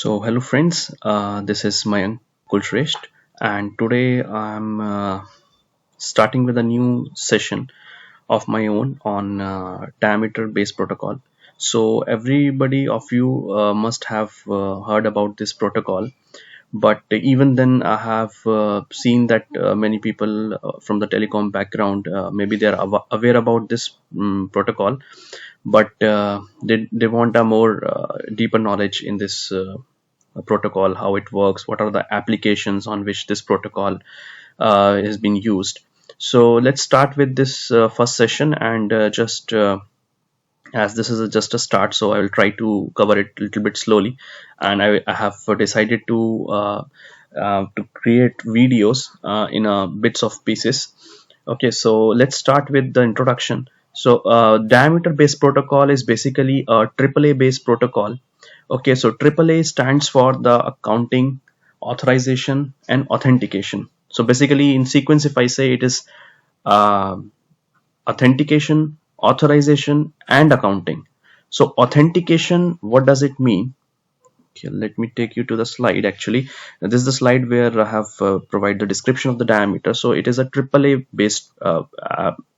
Hello friends, this is my uncle Shrestha, and today I'm starting with a new session of my own on diameter based protocol. So everybody of you must have heard about this protocol, but even then I have seen that many people from the telecom background, maybe they're aware about this protocol, but they want a more deeper knowledge in this protocol, how it works, what are the applications on which this protocol is being used. So let's start with this first session, and just as this is just a start, so I will try to cover it a little bit slowly. And I have decided to create videos in bits of pieces. Okay, so let's start with the introduction. So diameter based protocol is basically a AAA based protocol. Okay, so AAA stands for the accounting, authorization, and authentication. So basically, in sequence, if I say it is uh, authentication, authorization, and accounting. So authentication, what does it mean? Okay, let me take you to the slide. Actually, this is the slide where I have provided the description of the diameter. So it is a AAA based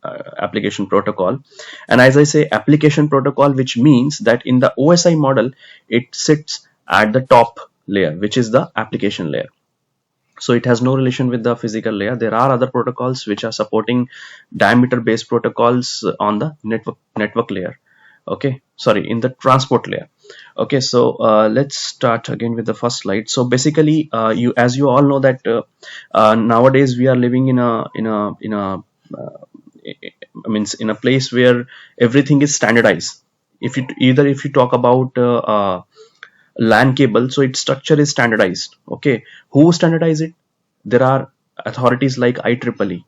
application protocol, and as I say, application protocol, which means that in the OSI model, it sits at the top layer, which is the application layer. So it has no relation with the physical layer. There are other protocols which are supporting diameter based protocols on the network layer. Okay, sorry, in the transport layer. Okay, so let's start again with the first slide. So basically, as you all know that nowadays we are living I mean, in a place where everything is standardized. If you talk about LAN cable, so its structure is standardized. Okay, who standardize it? There are authorities like IEEE.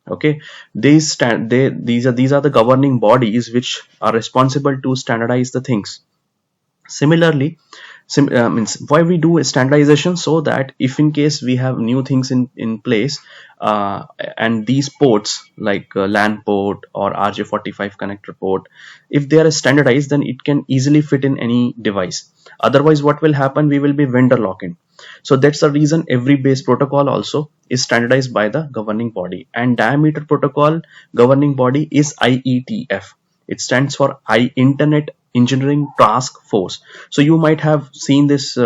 Okay, these are the governing bodies which are responsible to standardize the things. Similarly, means why we do a standardization, so that if in case we have new things in place, and these ports like LAN port or RJ45 connector port, if they are standardized, then it can easily fit in any device. Otherwise, what will happen, we will be vendor lock-in. So that's the reason every base protocol also is standardized by the governing body, and diameter protocol governing body is IETF. It stands for Internet Engineering Task Force. So you might have seen this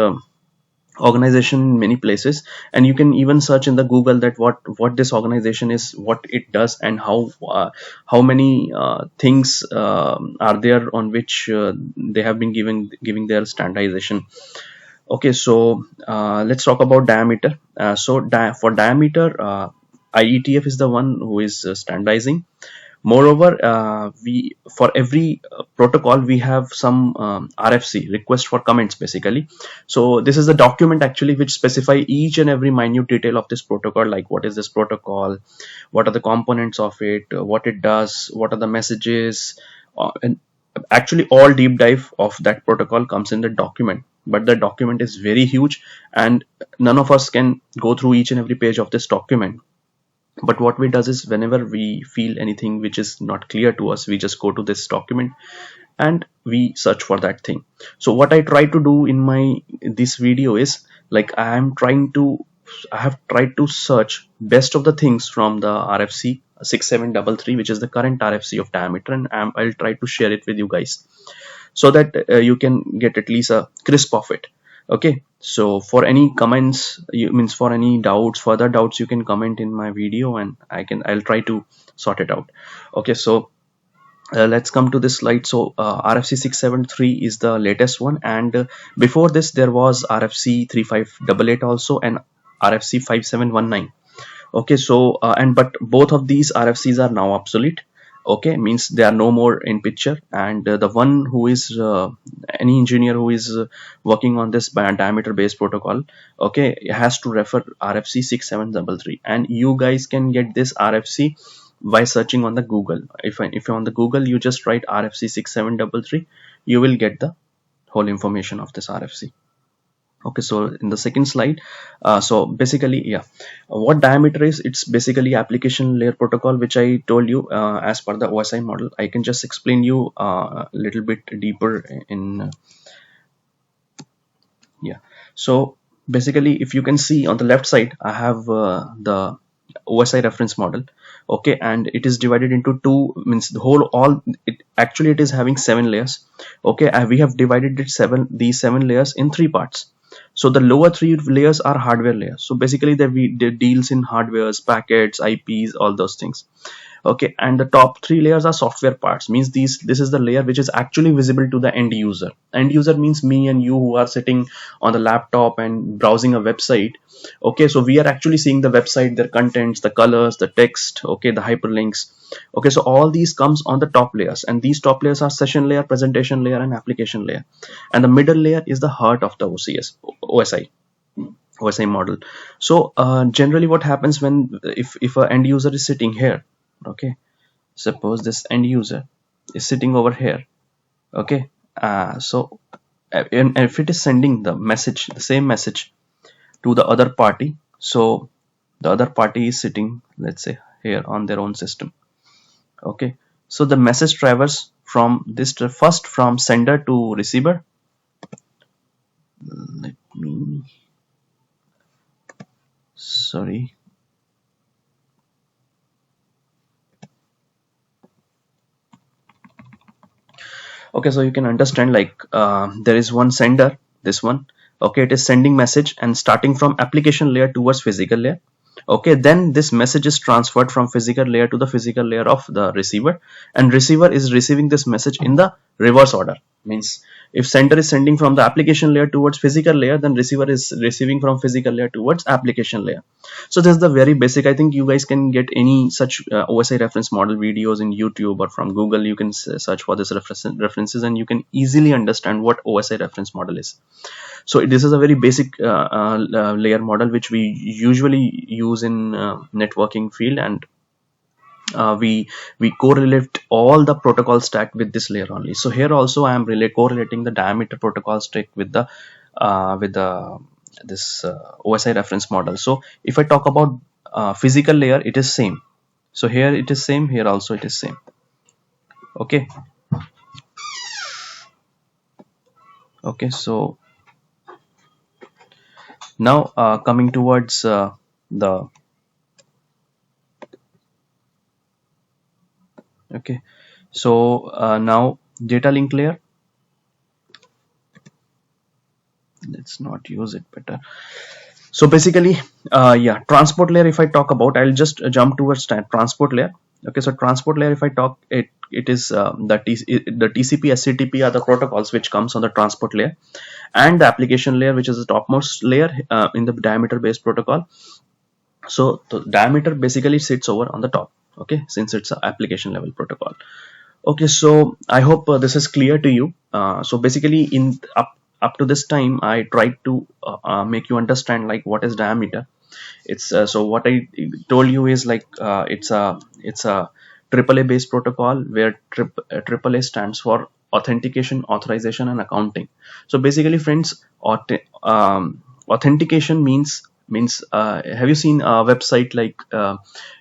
organization in many places, and you can even search in the Google that what this organization is, what it does, and how many things are there on which they have been giving their standardization. Okay, so let's talk about diameter. For diameter, IETF is the one who is standardizing. Moreover, we for every protocol we have some RFC, request for comments, basically. So this is the document actually which specify each and every minute detail of this protocol, like what is this protocol, what are the components of it, what it does, what are the messages, and actually all deep dive of that protocol comes in the document. But the document is very huge, and none of us can go through each and every page of this document. But what we does is, whenever we feel anything which is not clear to us, we just go to this document and we search for that thing. So what I try to do in this video is, like, I have tried to search best of the things from the RFC 6733, which is the current RFC of diameter, and I'll try to share it with you guys, so that you can get at least a crisp of it. Okay, so for any comments, for any further doubts, you can comment in my video, and I'll try to sort it out. Okay, so let's come to this slide. So RFC 673 is the latest one, and before this there was RFC 3588 also, and RFC 5719. Okay, so but both of these RFCs are now obsolete. Okay, means they are no more in picture, and the one who is any engineer who is working on this diameter based protocol, okay, has to refer RFC 6733, and you guys can get this RFC by searching on the Google. If you're on the Google, you just write RFC 6733, you will get the whole information of this RFC. Okay, so in the second slide, so basically, yeah, what diameter is, it's basically application layer protocol, which I told you as per the OSI model. I can just explain you a little bit deeper in Yeah. So basically, if you can see on the left side, I have the OSI reference model. Okay, and it is divided into two, means the whole all it actually it is having 7 layers. Okay, and we have divided it these 7 layers in 3 parts. So the lower 3 layers are hardware layers. So basically, the deals in hardwares, packets, IPs, all those things. Okay, and the top 3 layers are software parts, means this is the layer which is actually visible to the end user. End user means me and you, who are sitting on the laptop and browsing a website. Okay, so we are actually seeing the website, their contents, the colors, the text, okay, the hyperlinks. Okay, so all these comes on the top layers, and these top layers are session layer, presentation layer, and application layer. And the middle layer is the heart of the OSI model. So generally what happens when, if an end user is sitting here, okay, suppose this end user is sitting over here. Okay, so and if it is sending the same message to the other party, so the other party is sitting, let's say, here on their own system. Okay, so the message travels from this first from sender to receiver. Let me, sorry. Okay, so you can understand, like there is one sender, this one. Okay, it is sending message and starting from application layer towards physical layer. Okay, then this message is transferred from physical layer to the physical layer of the receiver, and receiver is receiving this message in the reverse order. Means if sender is sending from the application layer towards physical layer, then receiver is receiving from physical layer towards application layer. So this is the very basic. I think you guys can get any such OSI reference model videos in YouTube or from Google. You can search for this references, and you can easily understand what OSI reference model is. So this is a very basic layer model which we usually use in networking field, and we correlate all the protocol stack with this layer only. So here also I am correlating the diameter protocol stack with the this OSI reference model. So if I talk about physical layer, it is same. So here it is same, here also it is same. Okay, okay, so now coming towards the okay, so now data link layer, let's not use it better. So basically yeah, transport layer, if I talk about, I'll just jump towards transport layer. Okay, so transport layer, if I talk, it is the TCP SCTP are the protocols which comes on the transport layer, and the application layer, which is the topmost layer in the diameter based protocol. So the diameter basically sits over on the top. Okay, since it's an application level protocol. Okay, so I hope this is clear to you. So basically, in up to this time, I tried to make you understand like what is diameter. It's so what I told you is like it's a AAA based protocol where AAA stands for authentication, authorization, and accounting. So basically, friends, authentication means have you seen a website like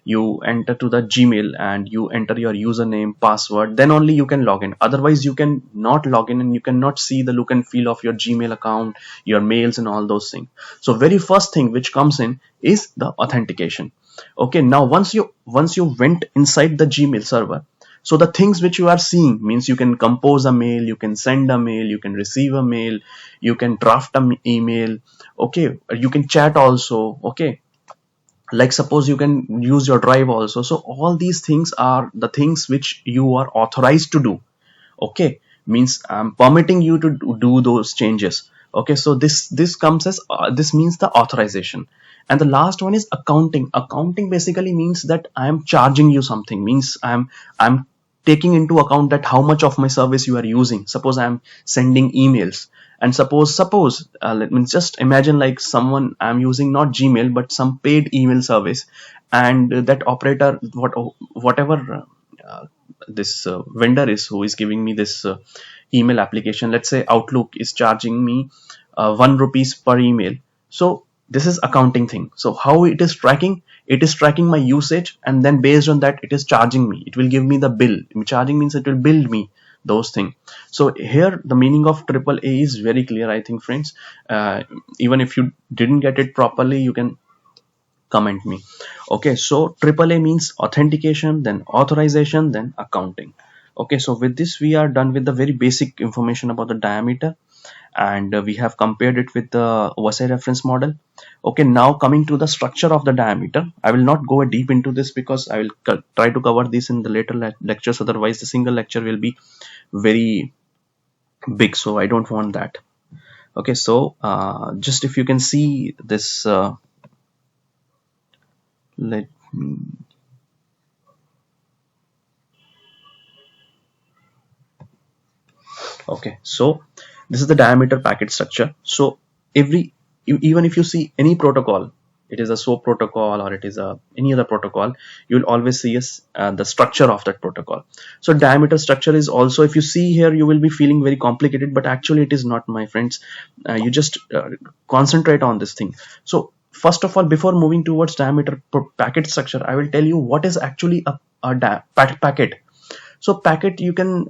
you enter to the Gmail and you enter your username, password, then only you can log in. Otherwise you can not log in, and you cannot see the look and feel of your Gmail account, your mails, and all those things. So very first thing which comes in is the authentication. Okay, now once you went inside the Gmail server, so the things which you are seeing means you can compose a mail, you can send a mail, you can receive a mail, you can draft an email. Okay, you can chat also. Okay, like suppose you can use your drive also. So all these things are the things which you are authorized to do. Okay, means I'm permitting you to do those changes. Okay, so this comes as this means the authorization. And the last one is accounting. Accounting basically means that I am charging you something, means I'm taking into account that how much of my service you are using. Suppose I'm sending emails, and suppose let me just imagine like someone, I'm using not Gmail but some paid email service, and that operator, whatever this vendor is who is giving me this email application, let's say Outlook, is charging me 1 rupees per email. So this is accounting thing. So how it is tracking? It is tracking my usage, and then based on that it is charging me. It will give me the bill. Charging means it will bill me those things. So here the meaning of triple A is very clear, I think, friends. Even if you didn't get it properly, you can comment me. Okay, so triple A means authentication, then authorization, then accounting. Okay, so with this we are done with the very basic information about the diameter, and we have compared it with the Osi reference model. Okay, now coming to the structure of the diameter, I will not go deep into this because I will try to cover this in the later lectures, otherwise the single lecture will be very big, so I don't want that. Okay, so just if you can see this, let me, okay, so this is the diameter packet structure. So every, even if you see any protocol, it is a SOAP protocol or it is a any other protocol, you will always see the structure of that protocol. So diameter structure is also, if you see here, you will be feeling very complicated, but actually it is not, my friends. You just concentrate on this thing. So first of all, before moving towards diameter packet structure, I will tell you what is actually a packet. So packet, you can